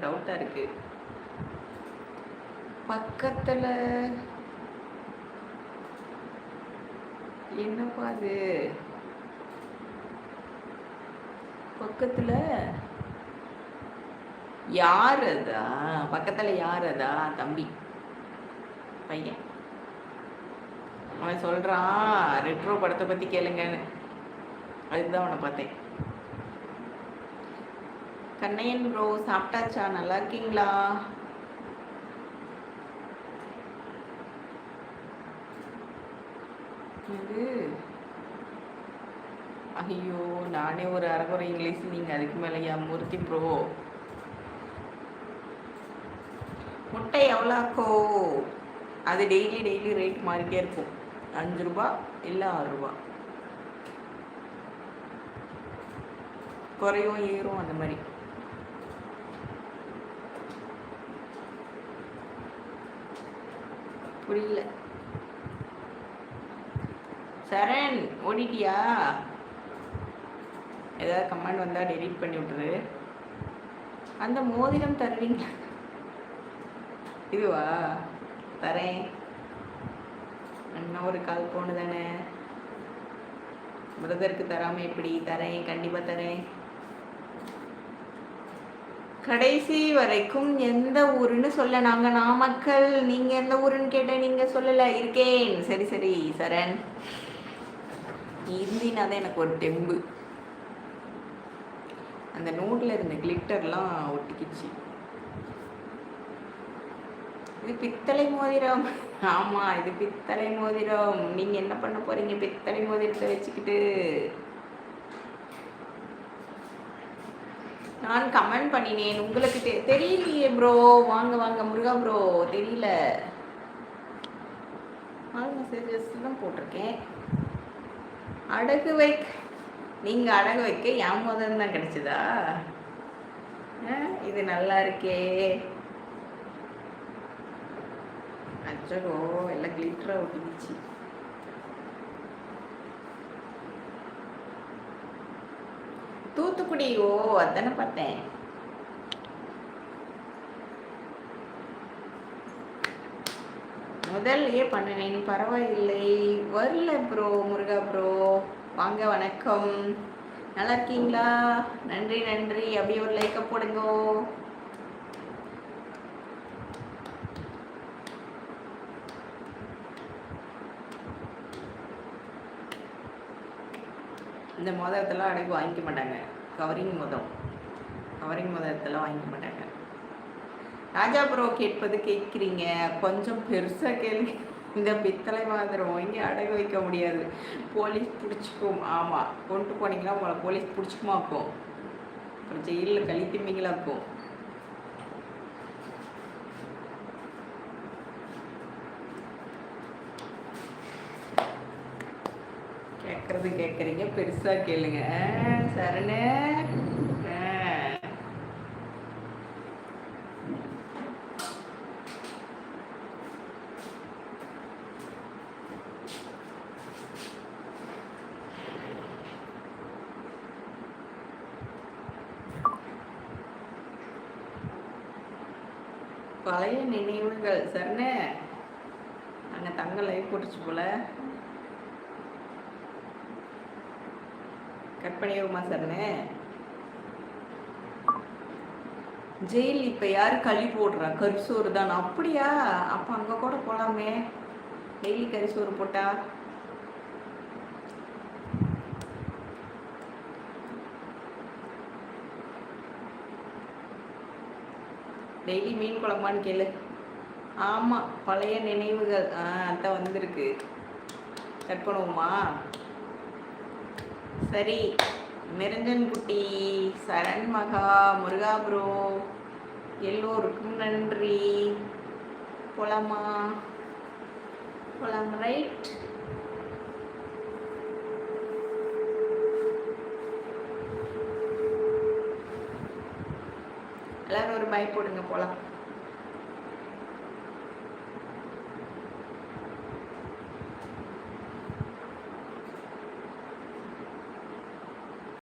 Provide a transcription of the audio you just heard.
டவுட்டாக இருக்கு. பக்கத்தில் என்னப்பா அது? பக்கத்தில் யார் அதா? பக்கத்தில் யார் அதா? தம்பி பையன் அவன் சொல்கிறான் ரெட்ரோ படத்தை பற்றி கேளுங்கன்னு. அதுதான் அவனை பார்த்தேன். கண்ணையன் ப்ரோ சாப்பிட்டாச்சா? நல்லா இருக்கீங்களா? இது ஐயோ, நானே ஒரு அரைக்குறை இங்கிலீஷ், நீங்கள் அதுக்கு மேலேயா மூர்த்தி ப்ரோ? முட்டை எவ்வளோக்கோ? அது டெய்லி ரேட் மாறிட்டே இருக்கும். 5 ரூபா இல்லை 6 ரூபா, குறையும் ஏறும் அந்த மாதிரி. புரியல. சரண் ஓடிட்டியா? ஏதாவது கமெண்ட் வந்தால் டெலீட் பண்ணி விட்டுரு. அந்த மோதிரம் தருவீங்க? இதுவா? தரேன். இன்னும் ஒரு கால் போன தானே, பிரதருக்கு தராமல் எப்படி? தரேன், கண்டிப்பாக தரேன். கடைசி வரைக்கும் எந்த ஊருன்னு சொல்ல. நாங்கள் நாமக்கல். நீங்கள் எந்த ஊருன்னு கேட்டேன், நீங்கள் சொல்லலை. இருக்கேன். சரி சரி சரண், இருந்தினா தான் எனக்கு ஒரு தெம்பு. அந்த நோட்டில் இருந்த கிளிட்டர்லாம் ஒட்டிக்கிச்சு. இது பித்தளை மோதிரம். ஆமாம், இது பித்தளை மோதிரம். நீங்கள் என்ன பண்ண போகிறீங்க பித்தளை மோதிரத்தை வச்சுக்கிட்டு? நான் கமெண்ட் பண்ணினேன், உங்களுக்கு தெரியலையே ப்ரோ. வாங்க வாங்க முருகா ப்ரோ, தெரியல. ஆல் மெசேஜஸ் தான் போட்டிருக்கேன். அடகு வைக்க, நீங்கள் அடகு வைக்க என் மோதிரம் தான் கிடைச்சதா? இது நல்லா இருக்கே. அச்சோ, எல்லாம் கிளிட்டராக ஒட்டிக்கிச்சு. தூத்துக்குடி. ஓ, அதானே பார்த்தேன். முதல்லையே பண்ணினேன், பரவாயில்லை. வரல ப்ரோ. முருகா ப்ரோ வாங்க, வணக்கம். நல்லா இருக்கீங்களா? நன்றி நன்றி. அப்படியே ஒரு லைக்கை போடுங்க. இந்த மோதிரத்தெல்லாம் அடைக்கு வாங்கிக்க மாட்டாங்க. கவரிங் மோதிரத்தெல்லாம் வாங்கிக்க மாட்டாங்க. ராஜா ப்ரோ கேட்பது கேட்குறீங்க, கொஞ்சம் பெருசாக கேள்வி. இந்த பித்தளை மோதிரம் இங்கே அடகு வைக்க முடியாது, போலீஸ் பிடிச்சிக்கும். ஆமாம், கொண்டு போனீங்கன்னா உங்களை போலீஸ் பிடிச்சிக்குமாக்கும். அப்புறம் ஜெயிலில் கழித்துமீங்களாக்கும். கேட்குறீங்க, பெருசாக கேளுங்க. சரணு பழைய நினைவுகள். சரணு அங்கே தங்க லைவ் போட்டுச்சு போல. கட் பண்ணிடுவோமா சரணு? ஜெயில் இப்போ யார் களி போடுறா? கரிசோறு தான். அப்படியா? அப்போ அங்கே கூட போகலாமே, டெய்லி கரிசோறு போட்டா. டெய்லி மீன் குழம்பான்னு கேளு. ஆமாம், பழைய நினைவுகள். அதான் வந்திருக்கு. கட் பண்ணுவோமா? சரி. நிரஞ்சன் குட்டி, சரண் மகா, முருகா ப்ரோ எல்லோருக்கும் நன்றி. போலாமா? போலாம், ரைட்? எல்லாரும் ஒரு பை போடுங்க, போலாம்.